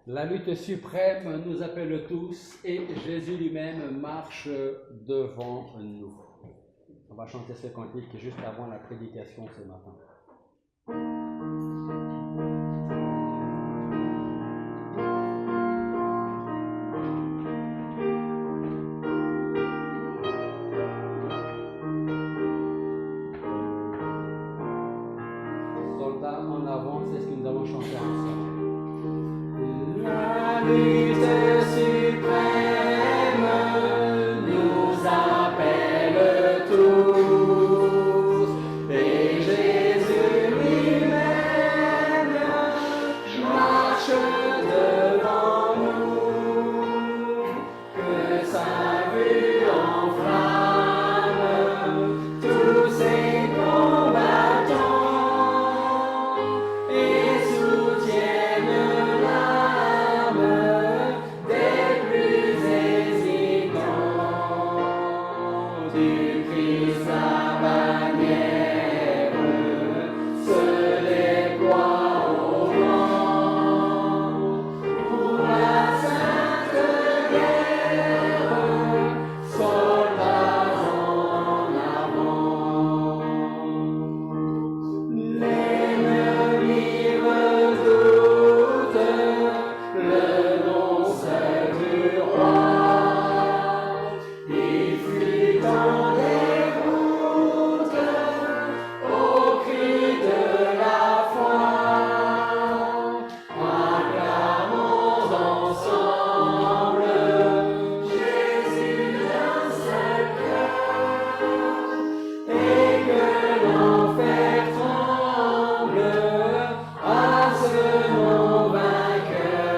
La lutte suprême nous appelle tous et Jésus lui-même marche devant nous. On va chanter ce cantique juste avant la prédication ce matin. Soldats en avant, c'est ce que nous allons chanter ensemble. La lutte suprême nous appelle tous et Jésus lui-même marche devant nous. Que sa vue enflamme tous ses combattants et soutienne l'âme des plus hésitants. Du Christ sa bannière se déploie au vent pour la sainte guerre, soldats en avant. L'ennemi redoute le nom seul du roi. Il fuit dans les routes au cri de la foi. Acclamons ensemble Jésus d'un seul cœur et que l'enfer tremble à ce nom vainqueur.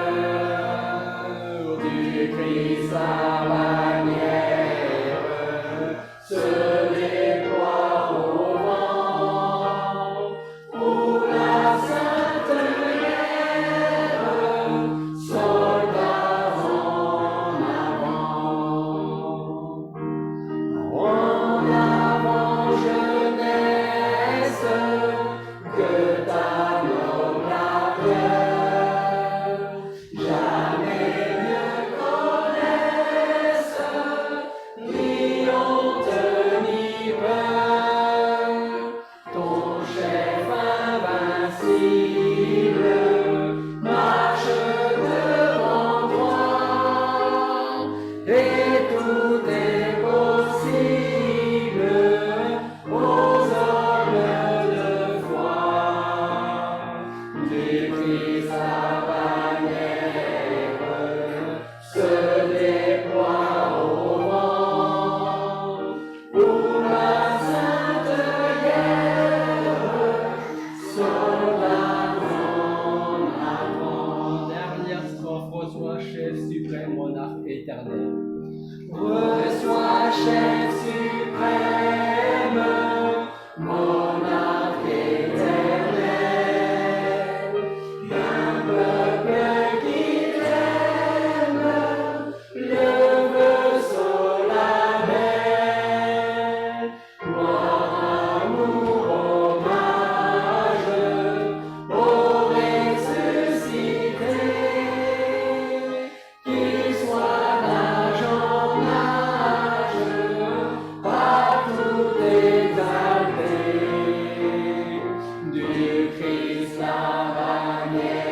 Du Christ sa bannière se déploie au vent pour la sainte guerre, soldats en avant. En avant, jeunesse, que ta noble ardeur jamais ne connaisse ni honte ni peur. Ton chef invincible marche devant toi et tout est possible aux hommes de foi. Du Christ sa bannière se déploie au vent pour la sainte guerre, soldats en avant. Dernière strophe, reçois chef suprême, monarque éternel. Reçois chef suprême, monarque éternel, d'un peuple qui t'aime, le vœu solennel. Gloire, amour, hommage au ressuscité, qu'il soit d'âge en âge, partout exalté. Du Christ la bannière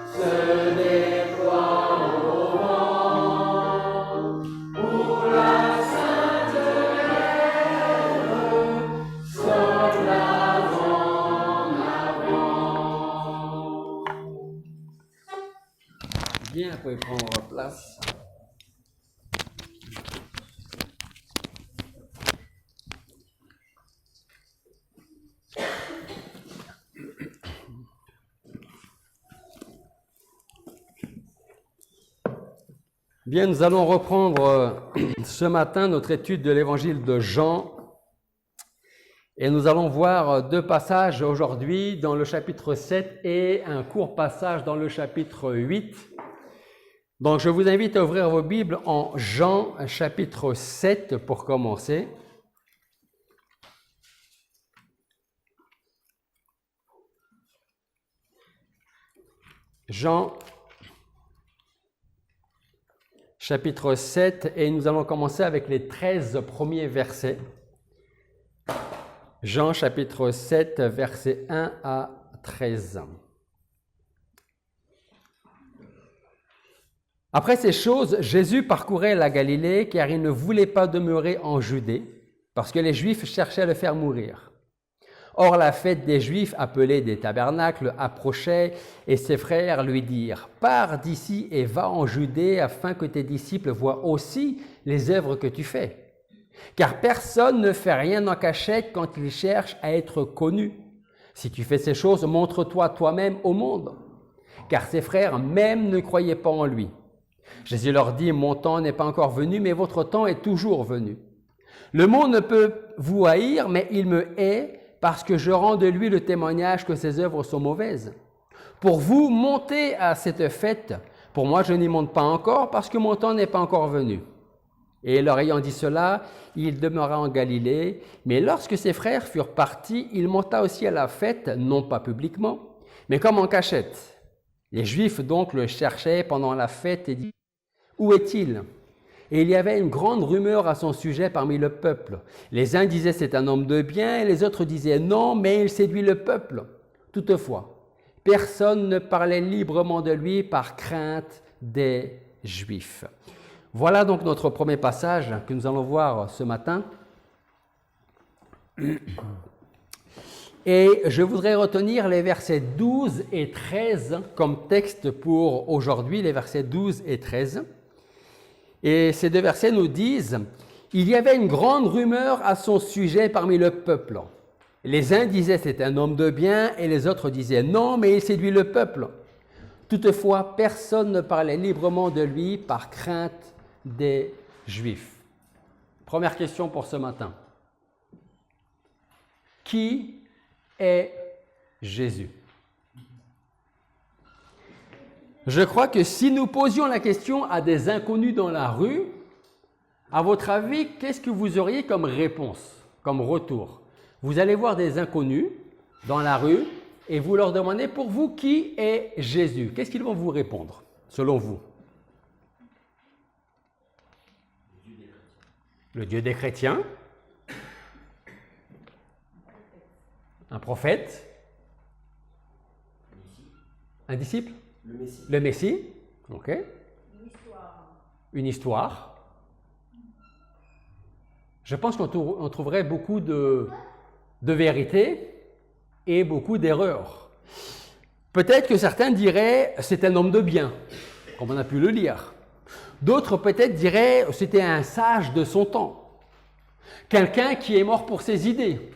se déploie au vent pour la sainte guerre, soldats en avant. Bien, vous pouvez prendre place. Bien, nous allons reprendre ce matin notre étude de l'évangile de Jean et nous allons voir deux passages aujourd'hui dans le chapitre 7 et un court passage dans le chapitre 8. Donc, je vous invite à ouvrir vos Bibles en Jean chapitre 7 pour commencer. Jean, chapitre 7, et nous allons commencer avec les 13 premiers versets. Jean, chapitre 7, versets 1 à 13. Après ces choses, Jésus parcourait la Galilée, car il ne voulait pas demeurer en Judée, parce que les Juifs cherchaient à le faire mourir. Or, la fête des Juifs, appelée des tabernacles, approchait, et ses frères lui dirent « Pars d'ici et va en Judée, afin que tes disciples voient aussi les œuvres que tu fais. Car personne ne fait rien en cachette quand il cherche à être connu. Si tu fais ces choses, montre-toi toi-même au monde. » Car ses frères même ne croyaient pas en lui. Jésus leur dit « Mon temps n'est pas encore venu, mais votre temps est toujours venu. Le monde ne peut vous haïr, mais il me hait, parce que je rends de lui le témoignage que ses œuvres sont mauvaises. Pour vous, montez à cette fête. Pour moi, je n'y monte pas encore, parce que mon temps n'est pas encore venu. » Et leur ayant dit cela, il demeura en Galilée. Mais lorsque ses frères furent partis, il monta aussi à la fête, non pas publiquement, mais comme en cachette. Les Juifs donc le cherchaient pendant la fête et disaient « Où est-il » Et il y avait une grande rumeur à son sujet parmi le peuple. Les uns disaient « C'est un homme de bien » et les autres disaient « Non, mais il séduit le peuple. » Toutefois, personne ne parlait librement de lui par crainte des Juifs. Voilà donc notre premier passage que nous allons voir ce matin. Et je voudrais retenir les versets 12 et 13 comme texte pour aujourd'hui, les versets 12 et 13. Et ces deux versets nous disent « Il y avait une grande rumeur à son sujet parmi le peuple. Les uns disaient « C'est un homme de bien » et les autres disaient « Non, mais il séduit le peuple. » Toutefois, personne ne parlait librement de lui par crainte des Juifs. Première question pour ce matin. Qui est Jésus ? Je crois que si nous posions la question à des inconnus dans la rue, à votre avis, qu'est-ce que vous auriez comme réponse, comme retour ? Vous allez voir des inconnus dans la rue et vous leur demandez pour vous qui est Jésus. Qu'est-ce qu'ils vont vous répondre, selon vous ? Le Dieu des chrétiens, un prophète, un disciple, le Messie, ok. Une histoire. Je pense qu'on trouverait beaucoup de vérité et beaucoup d'erreurs. Peut-être que certains diraient c'est un homme de bien, comme on a pu le lire. D'autres peut-être diraient c'était un sage de son temps, quelqu'un qui est mort pour ses idées.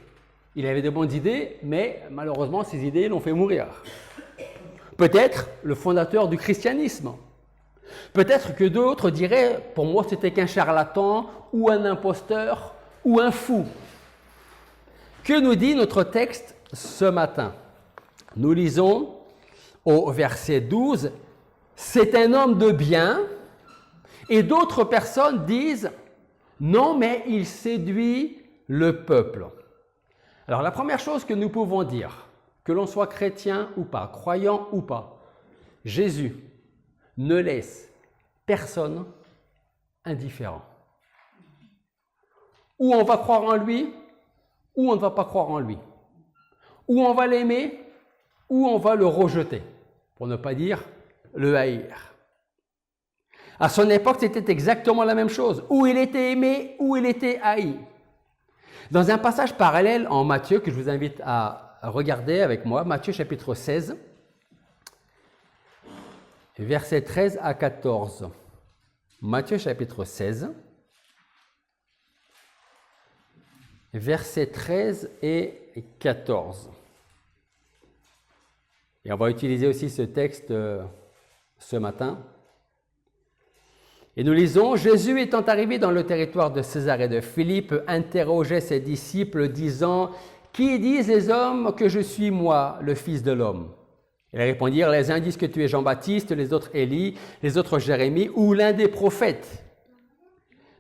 Il avait de bonnes idées, mais malheureusement ses idées l'ont fait mourir. Peut-être le fondateur du christianisme. Peut-être que d'autres diraient pour moi c'était qu'un charlatan ou un imposteur ou un fou. Que nous dit notre texte ce matin ? Nous lisons au verset 12 « C'est un homme de bien » et d'autres personnes disent « Non, mais il séduit le peuple ». Alors la première chose que nous pouvons dire, que l'on soit chrétien ou pas, croyant ou pas, Jésus ne laisse personne indifférent. Ou on va croire en lui, ou on ne va pas croire en lui. Ou on va l'aimer, ou on va le rejeter, pour ne pas dire le haïr. À son époque, c'était exactement la même chose. Ou il était aimé, ou il était haï. Dans un passage parallèle en Matthieu, que je vous invite à regarder avec moi, Matthieu chapitre 16, versets 13 à 14. Matthieu chapitre 16, versets 13 et 14. Et on va utiliser aussi ce texte ce matin. Et nous lisons, « Jésus étant arrivé dans le territoire de Césarée de Philippe, interrogeait ses disciples, disant, « Qui disent les hommes que je suis moi, le Fils de l'homme ?» Ils répondirent, « Les uns disent que tu es Jean-Baptiste, les autres Élie, les autres Jérémie, ou l'un des prophètes. »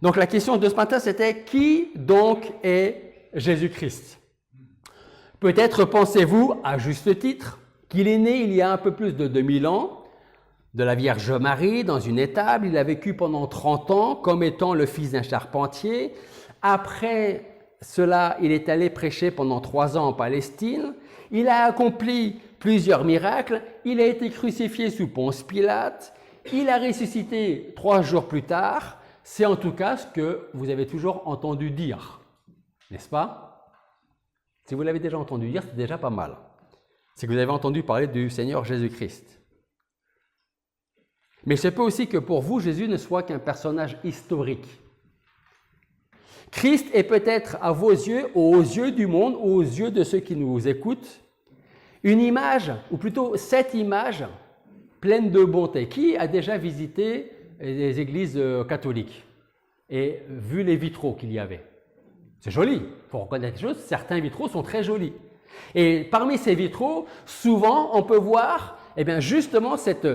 Donc la question de ce matin, c'était, qui donc est Jésus-Christ ? Peut-être pensez-vous, à juste titre, qu'il est né il y a un peu plus de 2000 ans, de la Vierge Marie dans une étable. Il a vécu pendant 30 ans comme étant le fils d'un charpentier. Après cela, il est allé prêcher pendant 3 ans en Palestine. Il a accompli plusieurs miracles. Il a été crucifié sous Ponce Pilate. Il a ressuscité 3 jours plus tard. C'est en tout cas ce que vous avez toujours entendu dire, n'est-ce pas? Si vous l'avez déjà entendu dire, c'est déjà pas mal. C'est que vous avez entendu parler du Seigneur Jésus-Christ. Mais c'est peut aussi que pour vous, Jésus ne soit qu'un personnage historique. Christ est peut-être à vos yeux, aux yeux du monde, ou aux yeux de ceux qui nous écoutent, une image, ou plutôt cette image pleine de bonté. Qui a déjà visité les églises catholiques et vu les vitraux qu'il y avait? C'est joli, il faut reconnaître les choses, certains vitraux sont très jolis. Et parmi ces vitraux, souvent, on peut voir justement cette,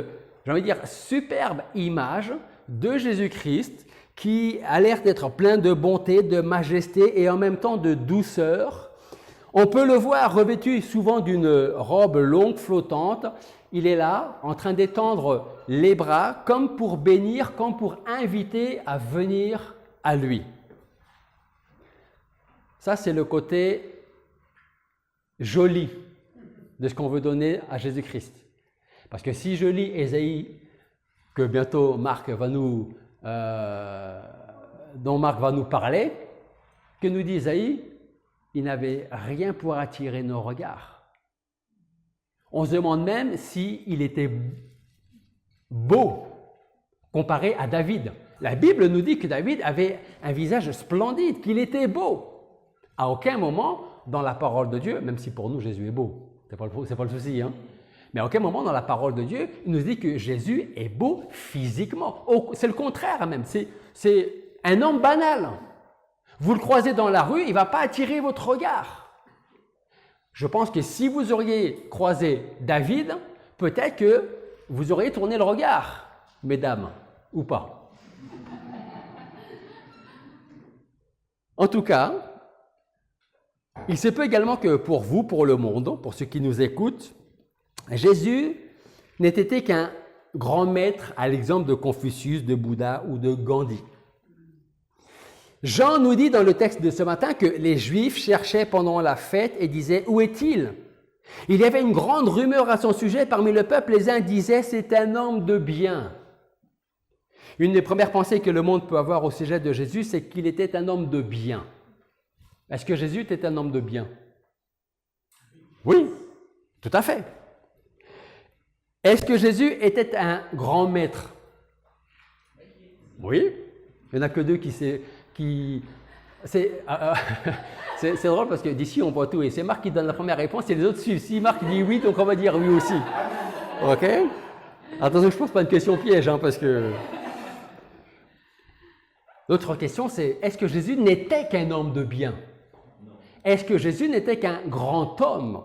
j'ai envie de dire, superbe image de Jésus-Christ qui a l'air d'être plein de bonté, de majesté et en même temps de douceur. On peut le voir revêtu souvent d'une robe longue, flottante. Il est là, en train d'étendre les bras, comme pour bénir, comme pour inviter à venir à lui. Ça, c'est le côté joli de ce qu'on veut donner à Jésus-Christ. Parce que si je lis Ésaïe, que bientôt Marc va nous, dont Marc va nous parler, que nous dit Ésaïe? Il n'avait rien pour attirer nos regards. On se demande même s'il était beau comparé à David. La Bible nous dit que David avait un visage splendide, qu'il était beau. À aucun moment dans la parole de Dieu, même si pour nous Jésus est beau, c'est pas le souci, hein? Mais à aucun moment dans la parole de Dieu, il nous dit que Jésus est beau physiquement. C'est le contraire même, c'est un homme banal. Vous le croisez dans la rue, il ne va pas attirer votre regard. Je pense que si vous auriez croisé David, peut-être que vous auriez tourné le regard, mesdames, ou pas. En tout cas, il se peut également que pour vous, pour le monde, pour ceux qui nous écoutent, Jésus n'ait été qu'un grand maître à l'exemple de Confucius, de Bouddha ou de Gandhi. Jean nous dit dans le texte de ce matin que les Juifs cherchaient pendant la fête et disaient « Où est-il » Il y avait une grande rumeur à son sujet parmi le peuple. Les uns disaient « C'est un homme de bien ». Une des premières pensées que le monde peut avoir au sujet de Jésus, c'est qu'il était un homme de bien. Est-ce que Jésus était un homme de bien? Oui, tout à fait. Est-ce que Jésus était un grand maître? Oui. Il n'y en a que deux c'est drôle parce que d'ici on voit tout et c'est Marc qui donne la première réponse et les autres suivent. Si Marc dit oui, donc on va dire oui aussi. Ok? Attention, je ne pose pas une question piège, hein, parce que... L'autre question, c'est est-ce que Jésus n'était qu'un homme de bien? Est-ce que Jésus n'était qu'un grand homme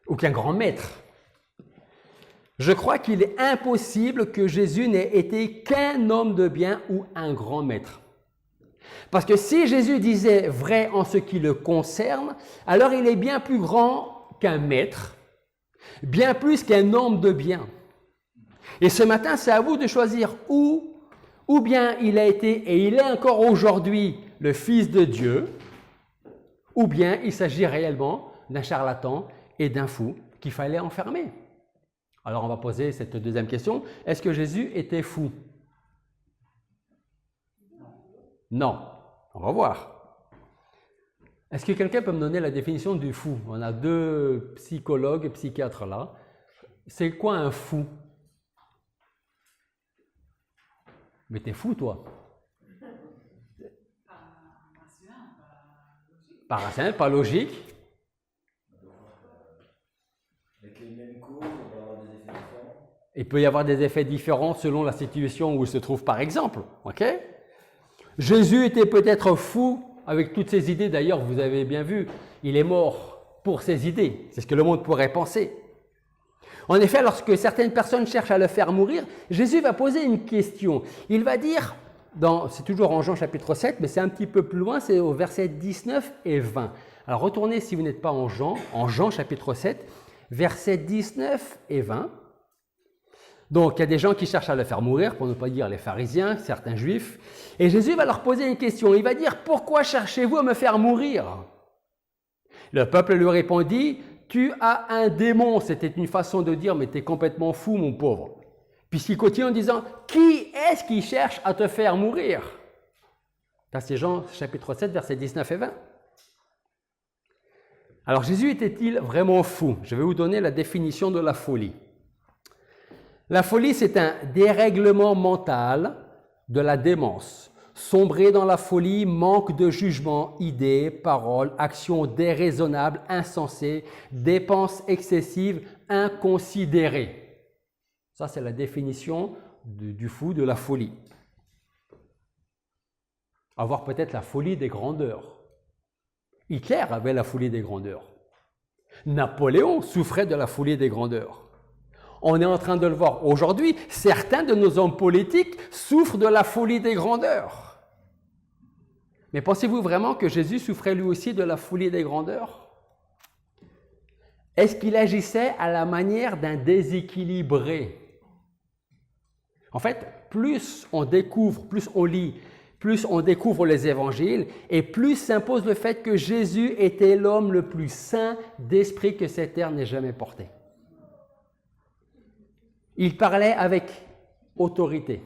ou qu'un grand maître? Je crois qu'il est impossible que Jésus n'ait été qu'un homme de bien ou un grand maître. Parce que si Jésus disait vrai en ce qui le concerne, alors il est bien plus grand qu'un maître, bien plus qu'un homme de bien. Et ce matin, c'est à vous de choisir ou bien il a été et il est encore aujourd'hui le Fils de Dieu, ou bien il s'agit réellement d'un charlatan et d'un fou qu'il fallait enfermer. Alors on va poser cette deuxième question. Est-ce que Jésus était fou? Non. On va voir. Est-ce que quelqu'un peut me donner la définition du fou? On a 2 psychologues et psychiatres là. C'est quoi un fou? Mais t'es fou, toi? Pas rationnel, pas logique. Avec les mêmes causes, on peut avoir des effets différents. Il peut y avoir des effets différents selon la situation où il se trouve, par exemple. Ok? Jésus était peut-être fou avec toutes ses idées. D'ailleurs, vous avez bien vu, il est mort pour ses idées. C'est ce que le monde pourrait penser. En effet, lorsque certaines personnes cherchent à le faire mourir, Jésus va poser une question. Il va dire, c'est toujours en Jean chapitre 7, mais c'est un petit peu plus loin, c'est au verset 19 et 20. Alors retournez si vous n'êtes pas en Jean chapitre 7, versets 19 et 20. Donc, il y a des gens qui cherchent à le faire mourir, pour ne pas dire les pharisiens, certains juifs. Et Jésus va leur poser une question. Il va dire, pourquoi cherchez-vous à me faire mourir? Le peuple lui répondit, tu as un démon. C'était une façon de dire, mais tu es complètement fou, mon pauvre. Puisqu'il continue en disant, qui est-ce qui cherche à te faire mourir? Ça, c'est Jean chapitre 7, versets 19 et 20. Alors, Jésus était-il vraiment fou? Je vais vous donner la définition de la folie. La folie, c'est un dérèglement mental de la démence. Sombrer dans la folie, manque de jugement, idées, paroles, actions déraisonnables, insensées, dépenses excessives, inconsidérées. Ça, c'est la définition du fou, de la folie. Avoir peut-être la folie des grandeurs. Hitler avait la folie des grandeurs. Napoléon souffrait de la folie des grandeurs. On est en train de le voir aujourd'hui, certains de nos hommes politiques souffrent de la folie des grandeurs. Mais pensez-vous vraiment que Jésus souffrait lui aussi de la folie des grandeurs? Est-ce qu'il agissait à la manière d'un déséquilibré? En fait, plus on découvre, plus on lit, plus on découvre les évangiles, et plus s'impose le fait que Jésus était l'homme le plus saint d'esprit que cette terre n'ait jamais porté. Il parlait avec autorité,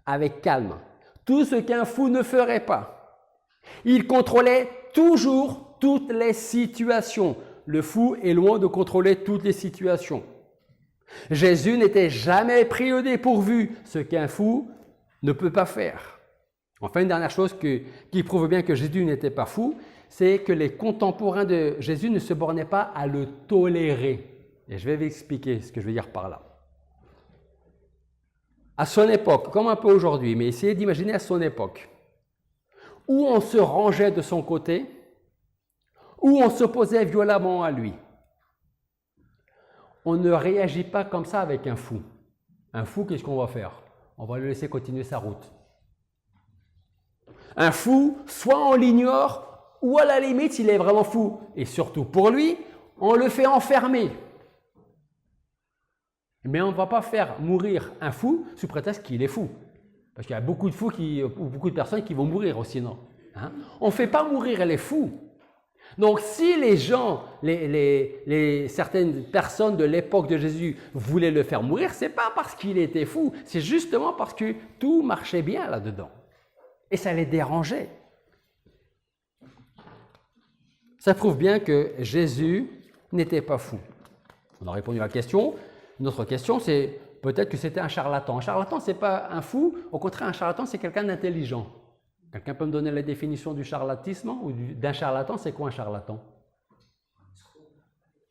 avec calme, tout ce qu'un fou ne ferait pas. Il contrôlait toujours toutes les situations. Le fou est loin de contrôler toutes les situations. Jésus n'était jamais pris au dépourvu, ce qu'un fou ne peut pas faire. Enfin, une dernière chose qui prouve bien que Jésus n'était pas fou, c'est que les contemporains de Jésus ne se bornaient pas à le tolérer. Et je vais vous expliquer ce que je veux dire par là. À son époque, comme un peu aujourd'hui, mais essayez d'imaginer à son époque, où on se rangeait de son côté, où on s'opposait violemment à lui. On ne réagit pas comme ça avec un fou. Un fou, qu'est-ce qu'on va faire? On va le laisser continuer sa route. Un fou, soit on l'ignore, ou à la limite, s'il est vraiment fou, et surtout pour lui, on le fait enfermer. Mais on ne va pas faire mourir un fou sous prétexte qu'il est fou. Parce qu'il y a beaucoup de fous, ou beaucoup de personnes qui vont mourir aussi, non? On ne fait pas mourir les fous. Donc, si les gens, certaines personnes de l'époque de Jésus voulaient le faire mourir, ce n'est pas parce qu'il était fou, c'est justement parce que tout marchait bien là-dedans. Et ça les dérangeait. Ça prouve bien que Jésus n'était pas fou. On a répondu à la question. Une autre question, c'est peut-être que c'était un charlatan. Un charlatan, ce n'est pas un fou. Au contraire, un charlatan, c'est quelqu'un d'intelligent. Quelqu'un peut me donner la définition du charlatisme ou d'un charlatan? C'est quoi un charlatan?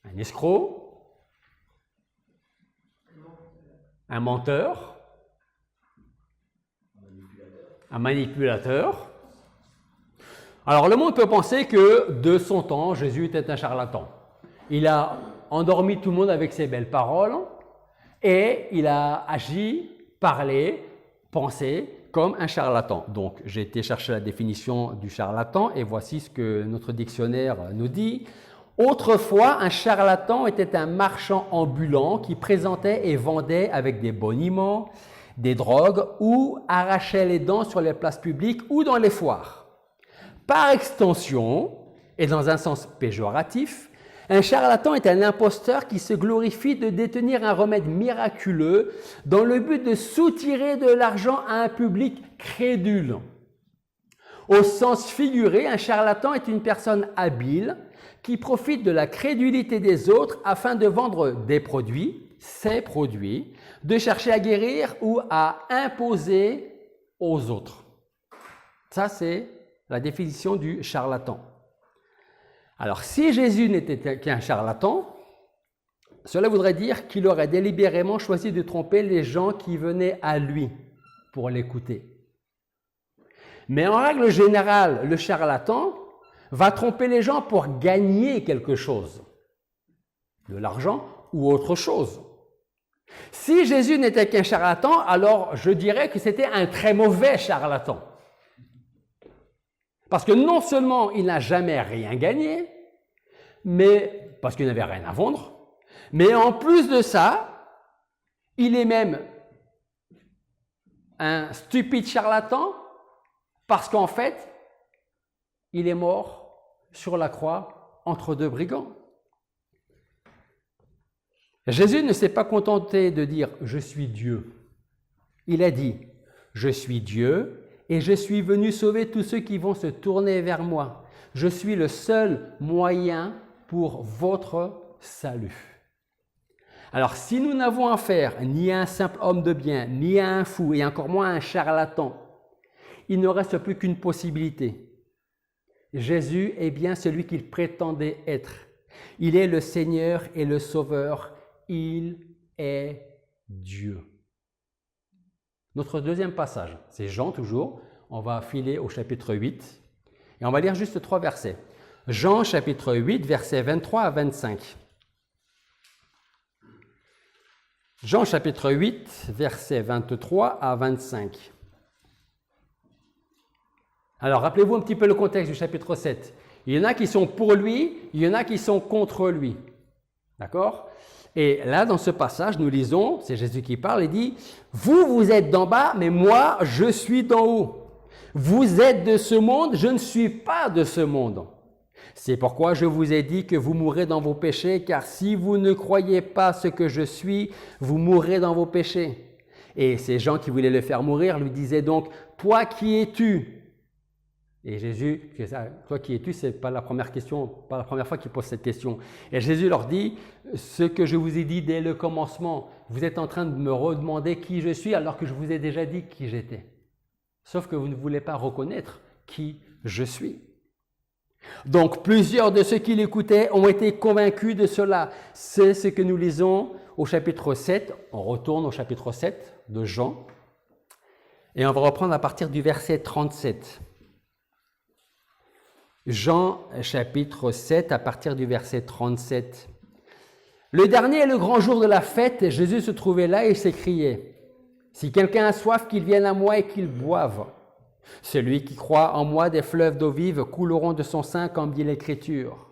Un escroc, un menteur, un manipulateur. Alors le monde peut penser que de son temps, Jésus était un charlatan. Il a endormi tout le monde avec ses belles paroles et il a agi, parlé, pensé comme un charlatan. Donc, j'ai été chercher la définition du charlatan et voici ce que notre dictionnaire nous dit. Autrefois, un charlatan était un marchand ambulant qui présentait et vendait avec des boniments, des drogues ou arrachait les dents sur les places publiques ou dans les foires. Par extension, et dans un sens péjoratif, un charlatan est un imposteur qui se glorifie de détenir un remède miraculeux dans le but de soutirer de l'argent à un public crédule. Au sens figuré, un charlatan est une personne habile qui profite de la crédulité des autres afin de vendre des produits, ses produits, de chercher à guérir ou à imposer aux autres. Ça, c'est la définition du charlatan. Alors, si Jésus n'était qu'un charlatan, cela voudrait dire qu'il aurait délibérément choisi de tromper les gens qui venaient à lui pour l'écouter. Mais en règle générale, le charlatan va tromper les gens pour gagner quelque chose, de l'argent ou autre chose. Si Jésus n'était qu'un charlatan, alors je dirais que c'était un très mauvais charlatan. Parce que non seulement il n'a jamais rien gagné, mais parce qu'il n'avait rien à vendre, mais en plus de ça, Il est même un stupide charlatan parce qu'en fait, il est mort sur la croix entre deux brigands. Jésus ne s'est pas contenté de dire « Je suis Dieu ». Il a dit « Je suis Dieu et je suis venu sauver tous ceux qui vont se tourner vers moi. Je suis le seul moyen pour votre salut. » Alors, si nous n'avons affaire ni à un simple homme de bien, ni à un fou, et encore moins à un charlatan, il ne reste plus qu'une possibilité. Jésus est bien celui qu'il prétendait être. Il est le Seigneur et le Sauveur. Il est Dieu. Notre deuxième passage, c'est Jean toujours. On va filer au chapitre 8 et on va lire juste 3 versets. Jean chapitre 8, versets 23 à 25. Jean chapitre 8, versets 23 à 25. Alors, rappelez-vous un petit peu le contexte du chapitre 7. Il y en a qui sont pour lui, il y en a qui sont contre lui. D'accord ? Et là, dans ce passage, nous lisons, c'est Jésus qui parle, il dit « Vous, vous êtes d'en bas, mais moi, je suis d'en haut. Vous êtes de ce monde, je ne suis pas de ce monde. C'est pourquoi je vous ai dit que vous mourrez dans vos péchés, car si vous ne croyez pas ce que je suis, vous mourrez dans vos péchés. » Et ces gens qui voulaient le faire mourir lui disaient donc « Toi qui es-tu » Et Jésus, toi qui es-tu, ce n'est pas la première question, pas la première fois qu'il pose cette question. Et Jésus leur dit, ce que je vous ai dit dès le commencement, vous êtes en train de me redemander qui je suis alors que je vous ai déjà dit qui j'étais. Sauf que vous ne voulez pas reconnaître qui je suis. Donc plusieurs de ceux qui l'écoutaient ont été convaincus de cela. C'est ce que nous lisons au chapitre 7. On retourne au chapitre 7 de Jean. Et on va reprendre à partir du verset 37. Jean chapitre 7 à partir du verset 37. Le dernier et le grand jour de la fête, Jésus se trouvait là et s'écriait « Si quelqu'un a soif, qu'il vienne à moi et qu'il boive. Celui qui croit en moi, des fleuves d'eau vive couleront de son sein, comme dit l'Écriture.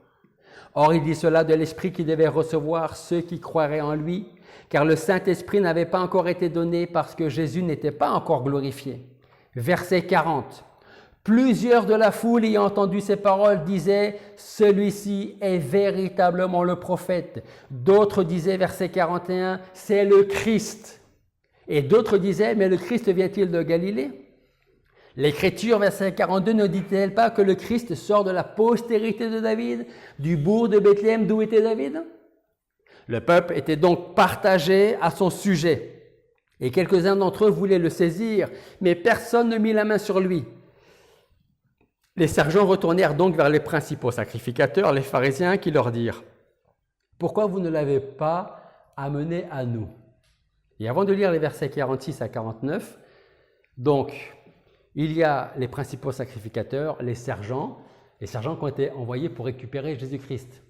Or, il dit cela de l'Esprit qui devait recevoir ceux qui croiraient en lui, car le Saint-Esprit n'avait pas encore été donné parce que Jésus n'était pas encore glorifié. » Verset 40. Plusieurs de la foule ayant entendu ces paroles disaient « Celui-ci est véritablement le prophète ». D'autres disaient, verset 41, « C'est le Christ ». Et d'autres disaient « Mais le Christ vient-il de Galilée ?» L'Écriture, verset 42, ne dit-elle pas que le Christ sort de la postérité de David, du bourg de Bethléem d'où était David? Le peuple était donc partagé à son sujet. Et quelques-uns d'entre eux voulaient le saisir, mais personne ne mit la main sur lui. Les sergents retournèrent donc vers les principaux sacrificateurs, les pharisiens, qui leur dirent « Pourquoi vous ne l'avez pas amené à nous ?» Et avant de lire les versets 46 à 49, donc, il y a les principaux sacrificateurs, les sergents qui ont été envoyés pour récupérer Jésus-Christ.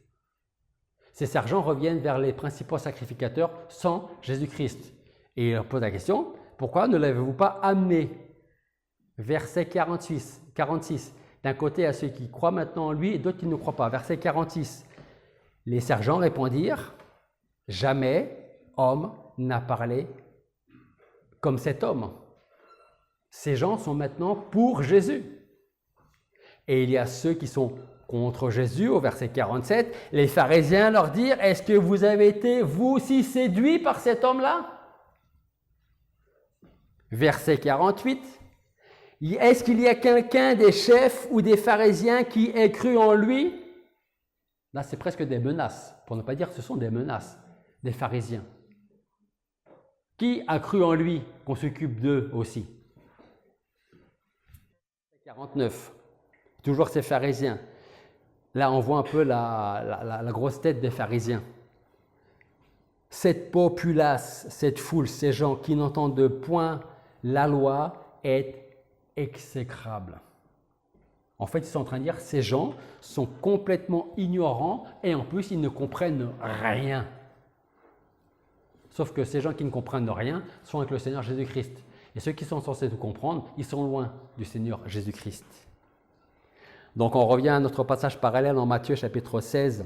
Ces sergents reviennent vers les principaux sacrificateurs sans Jésus-Christ. Et ils leur posent la question, pourquoi ne l'avez-vous pas amené? Verset 46. D'un côté à ceux qui croient maintenant en lui et d'autres qui ne croient pas. Verset 46. Les sergents répondirent, « Jamais homme n'a parlé comme cet homme. » Ces gens sont maintenant pour Jésus. Et il y a ceux qui sont contre Jésus, au verset 47. Les pharisiens leur dirent, « Est-ce que vous avez été, vous aussi, séduits par cet homme-là » Verset 48. Est-ce qu'il y a quelqu'un des chefs ou des pharisiens qui ait cru en lui? Là, c'est presque des menaces, pour ne pas dire que ce sont des menaces, des pharisiens. Qui a cru en lui qu'on s'occupe d'eux aussi? 49, toujours ces pharisiens. Là, on voit un peu la grosse tête des pharisiens. Cette populace, cette foule, ces gens qui n'entendent point la loi est exécrable. En fait, ils sont en train de dire ces gens sont complètement ignorants et en plus, ils ne comprennent rien. Sauf que ces gens qui ne comprennent rien sont avec le Seigneur Jésus-Christ. Et ceux qui sont censés tout comprendre, ils sont loin du Seigneur Jésus-Christ. Donc, on revient à notre passage parallèle en Matthieu chapitre 16.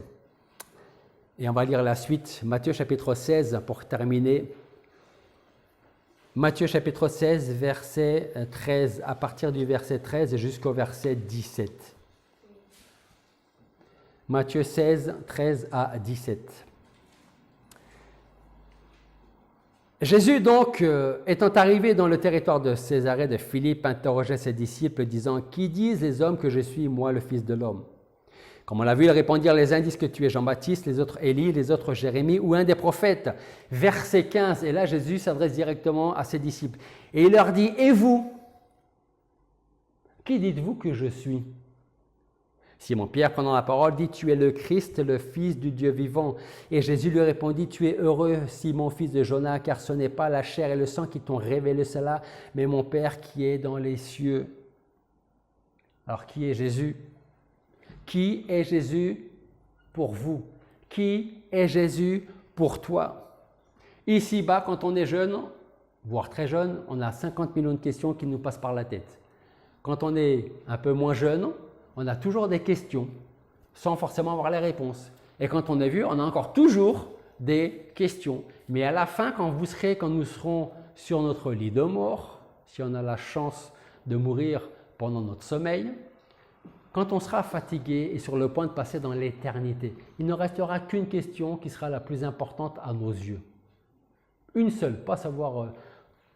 Et on va lire la suite. Matthieu chapitre 16 pour terminer. Matthieu chapitre 16, verset 13, à partir du verset 13 jusqu'au verset 17. Matthieu 16, 13 à 17. Jésus donc, étant arrivé dans le territoire de Césarée de Philippe, interrogeait ses disciples, disant « Qui disent les hommes que je suis, moi, le Fils de l'homme ?» Comme on l'a vu, ils répondirent, les uns disent que tu es Jean-Baptiste, les autres Élie, les autres Jérémie ou un des prophètes. Verset 15, et là Jésus s'adresse directement à ses disciples. Et il leur dit, et vous, qui dites-vous que je suis ? Simon-Pierre, prenant la parole, dit, tu es le Christ, le Fils du Dieu vivant. Et Jésus lui répondit, tu es heureux, Simon, fils de Jonas, car ce n'est pas la chair et le sang qui t'ont révélé cela, mais mon Père qui est dans les cieux. Alors qui est Jésus ? Qui est Jésus pour vous? Qui est Jésus pour toi? Ici-bas, quand on est jeune, voire très jeune, on a 50 millions de questions qui nous passent par la tête. Quand on est un peu moins jeune, on a toujours des questions sans forcément avoir les réponses. Et quand on est vieux, on a encore toujours des questions. Mais à la fin, quand nous serons sur notre lit de mort, si on a la chance de mourir pendant notre sommeil, quand on sera fatigué et sur le point de passer dans l'éternité, il ne restera qu'une question qui sera la plus importante à nos yeux. Une seule, pas savoir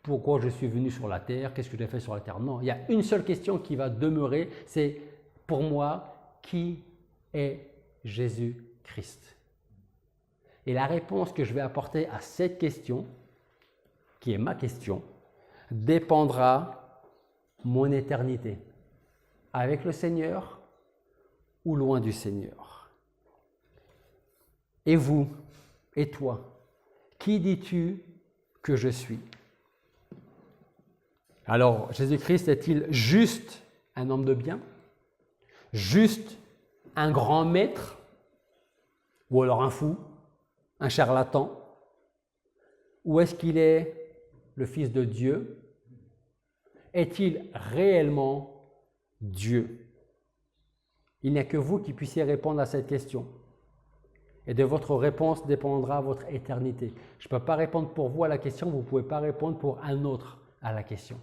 pourquoi je suis venu sur la terre, qu'est-ce que j'ai fait sur la terre. Non, il y a une seule question qui va demeurer, c'est pour moi, qui est Jésus-Christ? Et la réponse que je vais apporter à cette question, qui est ma question, dépendra de mon éternité. Avec le Seigneur ou loin du Seigneur. Et vous, et toi, qui dis-tu que je suis? Alors, Jésus-Christ est-il juste un homme de bien? Juste un grand maître? Ou alors un fou? Un charlatan? Ou est-ce qu'il est le Fils de Dieu? Est-il réellement Dieu? Il n'y a que vous qui puissiez répondre à cette question. Et de votre réponse dépendra votre éternité. Je ne peux pas répondre pour vous à la question, vous ne pouvez pas répondre pour un autre à la question.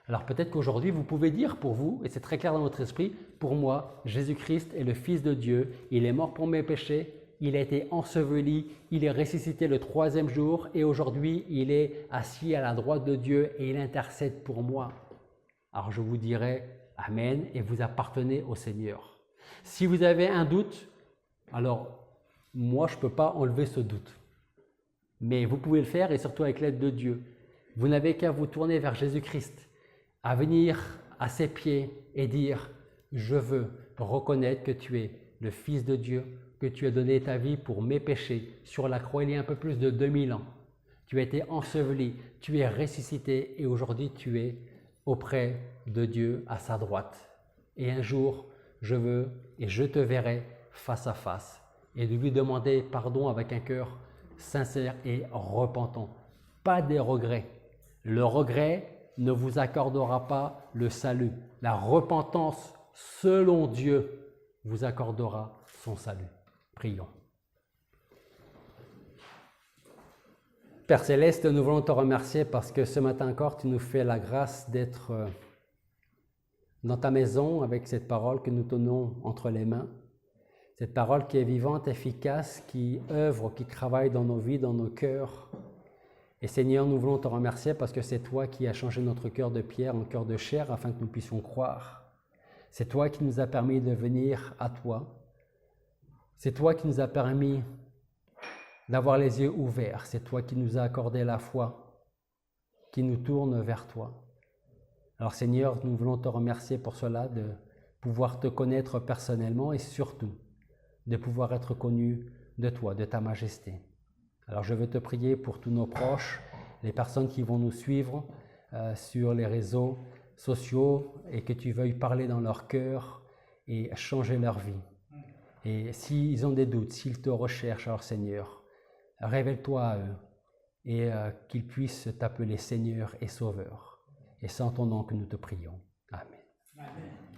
Alors peut-être qu'aujourd'hui, vous pouvez dire pour vous, et c'est très clair dans votre esprit, pour moi, Jésus-Christ est le Fils de Dieu, il est mort pour mes péchés, il a été enseveli, il est ressuscité le 3e jour, et aujourd'hui, il est assis à la droite de Dieu et il intercède pour moi. Alors je vous dirai Amen, et vous appartenez au Seigneur. Si vous avez un doute, alors moi je ne peux pas enlever ce doute. Mais vous pouvez le faire, et surtout avec l'aide de Dieu. Vous n'avez qu'à vous tourner vers Jésus-Christ, à venir à ses pieds et dire « Je veux reconnaître que tu es le Fils de Dieu, que tu as donné ta vie pour mes péchés sur la croix il y a un peu plus de 2000 ans. Tu as été enseveli, tu es ressuscité et aujourd'hui tu es auprès de Dieu à sa droite. Et un jour, je veux et je te verrai face à face et de lui demander pardon avec un cœur sincère et repentant. Pas des regrets. Le regret ne vous accordera pas le salut. La repentance selon Dieu vous accordera son salut. Prions. Père Céleste, nous voulons te remercier parce que ce matin encore, tu nous fais la grâce d'être dans ta maison avec cette parole que nous tenons entre les mains. Cette parole qui est vivante, efficace, qui œuvre, qui travaille dans nos vies, dans nos cœurs. Et Seigneur, nous voulons te remercier parce que c'est toi qui as changé notre cœur de pierre en cœur de chair afin que nous puissions croire. C'est toi qui nous as permis de venir à toi. C'est toi qui nous as permis d'avoir les yeux ouverts. C'est toi qui nous as accordé la foi, qui nous tourne vers toi. Alors Seigneur, nous voulons te remercier pour cela, de pouvoir te connaître personnellement et surtout de pouvoir être connu de toi, de ta majesté. Alors je veux te prier pour tous nos proches, les personnes qui vont nous suivre sur les réseaux sociaux et que tu veuilles parler dans leur cœur et changer leur vie. Et s'ils ont des doutes, s'ils te recherchent, alors Seigneur, révèle-toi à eux et qu'ils puissent t'appeler Seigneur et Sauveur. Et c'est en ton nom que nous te prions. Amen. Amen.